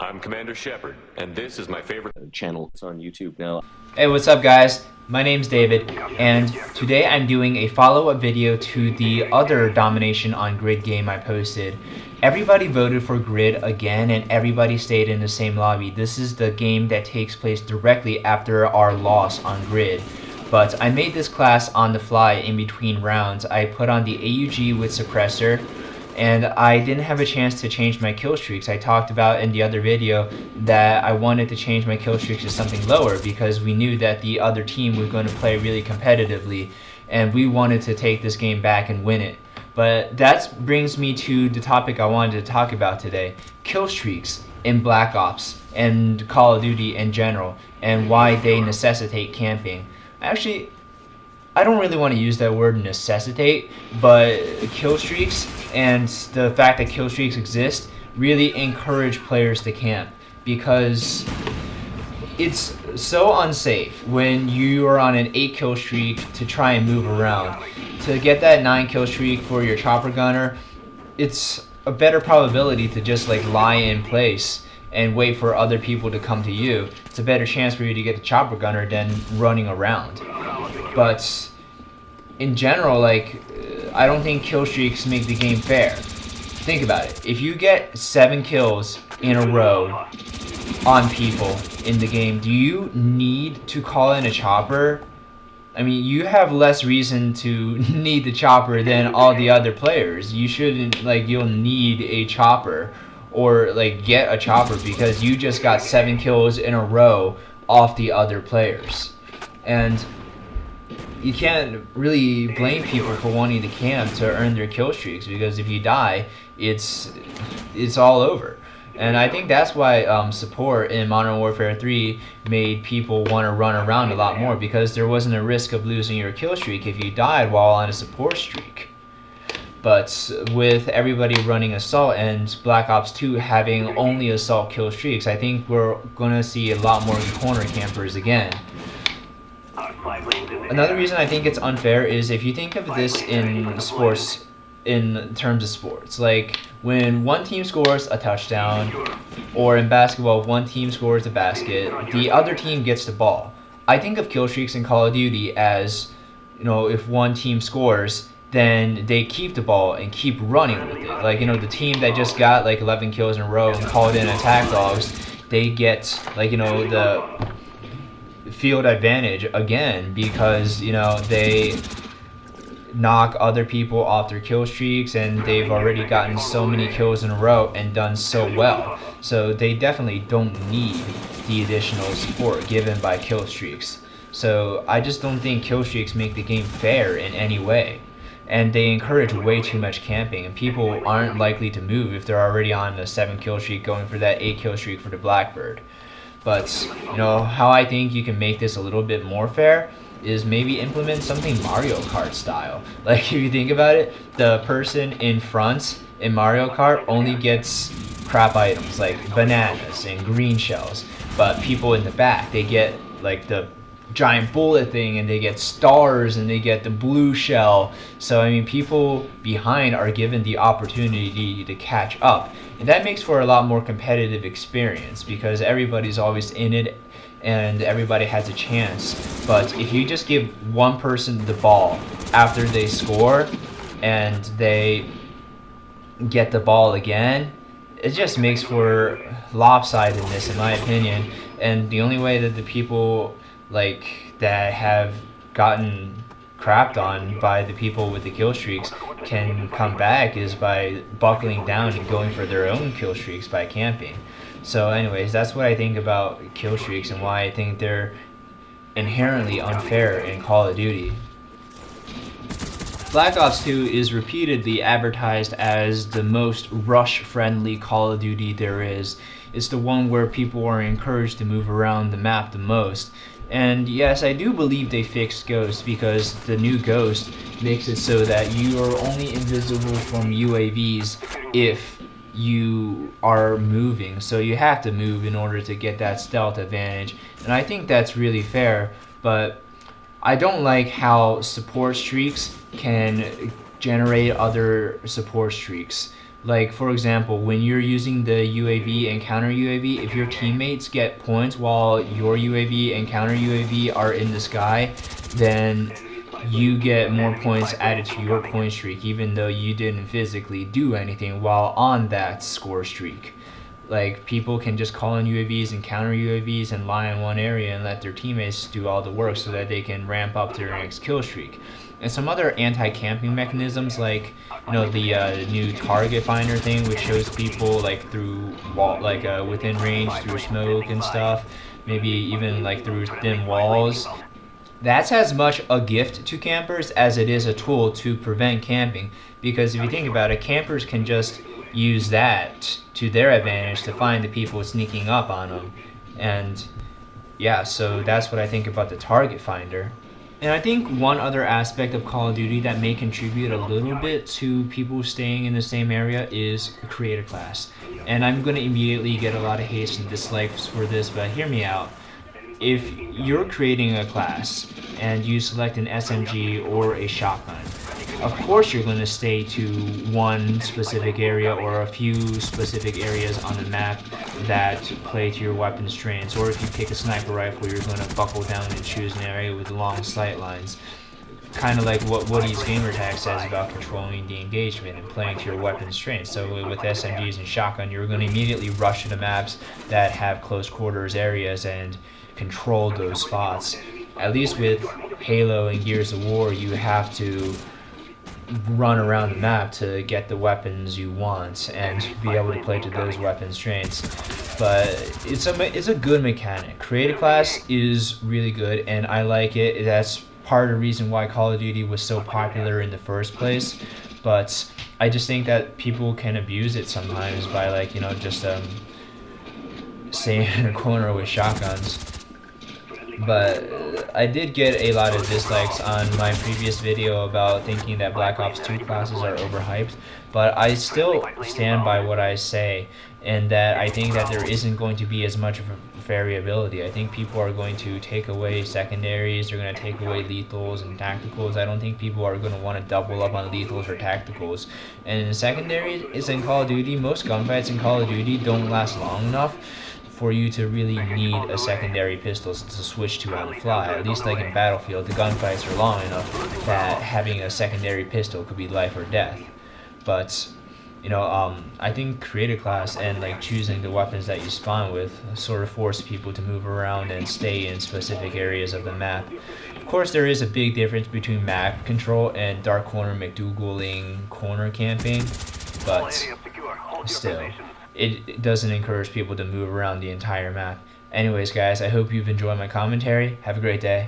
I'm Commander Shepard, and this is my favorite channel. It's on YouTube now. Hey, what's up guys? My name's David, and today I'm doing a follow-up video to the other domination on grid game I posted. Everybody voted for grid again, and everybody stayed in the same lobby. This is the game that takes place directly after our loss on grid. But I made this class on the fly in between rounds. I put on the AUG with suppressor, and I didn't have a chance to change my kill streaks. I talked about in the other video that I wanted to change my kill streaks to something lower because we knew that the other team was going to play really competitively and we wanted to take this game back and win it. But that brings me to the topic I wanted to talk about today: kill streaks in Black Ops and Call of Duty in general, and why they necessitate camping. Actually, I don't really want to use that word necessitate, but kill streaks and the fact that kill streaks exist really encourage players to camp, because it's so unsafe when you are on an 8 kill streak to try and move around. To get that 9 kill streak for your chopper gunner, it's a better probability to just like lie in place and wait for other people to come to you. It's a better chance for you to get the chopper gunner than running around. But in general, like, I don't think kill streaks make the game fair. Think about it. If you get 7 kills in a row on people in the game, do you need to call in a chopper? I mean, you have less reason to need the chopper than all the other players. You shouldn't, like, you'll need a chopper or like get a chopper because you just got 7 kills in a row off the other players. And you can't really blame people for wanting to camp to earn their kill streaks, because if you die, it's all over. And I think that's why support in Modern Warfare 3 made people want to run around a lot more, because there wasn't a risk of losing your kill streak if you died while on a support streak. But with everybody running assault and Black Ops 2 having only assault kill streaks, I think we're going to see a lot more corner campers again. Another reason I think it's unfair is if you think of this in sports, in terms of sports, like when one team scores a touchdown, or in basketball, one team scores a basket, the other team gets the ball. I think of kill streaks in Call of Duty as, you know, if one team scores, then they keep the ball and keep running with it. Like, you know, the team that just got like 11 kills in a row and called in attack dogs, they get, like, you know, the field advantage again, because, you know, they knock other people off their kill streaks and they've already gotten so many kills in a row and done so well. So they definitely don't need the additional support given by kill streaks. So I just don't think kill streaks make the game fair in any way. And they encourage way too much camping, and people aren't likely to move if they're already on a 7 kill streak going for that 8 kill streak for the Blackbird. But, you know, how I think you can make this a little bit more fair is maybe implement something Mario Kart style. Like, if you think about it, the person in front in Mario Kart only gets crap items like bananas and green shells, but people in the back, they get like the giant bullet thing, and they get stars, and they get the blue shell. So I mean, people behind are given the opportunity to catch up, and that makes for a lot more competitive experience because everybody's always in it and everybody has a chance. But if you just give one person the ball after they score and they get the ball again, it just makes for lopsidedness, in my opinion. And the only way that the people like that have gotten crapped on by the people with the kill streaks can come back is by buckling down and going for their own kill streaks by camping. So anyways, that's what I think about kill streaks and why I think they're inherently unfair in Call of Duty. Black Ops 2 is repeatedly advertised as the most rush-friendly Call of Duty there is. It's the one where people are encouraged to move around the map the most. And yes, I do believe they fixed Ghost, because the new Ghost makes it so that you are only invisible from UAVs if you are moving. So you have to move in order to get that stealth advantage. And I think that's really fair, but I don't like how support streaks can generate other support streaks. Like, for example, when you're using the UAV and counter UAV, if your teammates get points while your UAV and counter UAV are in the sky, then you get more points added to your point streak, even though you didn't physically do anything while on that score streak. Like, people can just call in UAVs and counter UAVs and lie in one area and let their teammates do all the work so that they can ramp up to their next kill streak. And some other anti-camping mechanisms, like, you know, the new target finder thing, which shows people like through wall, like within range through smoke and stuff, maybe even like through thin walls. That's as much a gift to campers as it is a tool to prevent camping, because if you think about it, campers can just use that to their advantage to find the people sneaking up on them. And yeah, so that's what I think about the target finder. And I think one other aspect of Call of Duty that may contribute a little bit to people staying in the same area is a creator class. And I'm going to immediately get a lot of hate and dislikes for this, but hear me out. If you're creating a class and you select an SMG or a shotgun, of course you're going to stay to one specific area or a few specific areas on the map that play to your weapon strengths. Or if you pick a sniper rifle, you're going to buckle down and choose an area with long sight lines. Kind of like what Woody's gamertag says about controlling the engagement and playing to your weapon strengths. So with SMGs and shotgun, you're going to immediately rush to the maps that have close quarters areas and control those spots. At least with Halo and Gears of War, you have to run around the map to get the weapons you want and be able to play to those weapon strengths. But it's a good mechanic. Create a class is really good, and I like it. That's part of the reason why Call of Duty was so popular in the first place. But I just think that people can abuse it sometimes by, like, you know, just staying in a corner with shotguns. But I did get a lot of dislikes on my previous video about thinking that Black Ops 2 classes are overhyped, but I still stand by what I say, and that I think that there isn't going to be as much of a variability. I think people are going to take away secondaries, they're going to take away lethals and tacticals. I don't think people are going to want to double up on lethals or tacticals. And in secondaries, it's in Call of Duty, most gunfights in Call of Duty don't last long enough for you to really need a secondary pistol to switch to on the fly. At least like in Battlefield, the gunfights are long enough that having a secondary pistol could be life or death. But, you know, I think creator class and like choosing the weapons that you spawn with sort of force people to move around and stay in specific areas of the map. Of course, there is a big difference between map control and dark corner McDougaling corner camping, but still, it doesn't encourage people to move around the entire map. Anyways, guys, I hope you've enjoyed my commentary. Have a great day.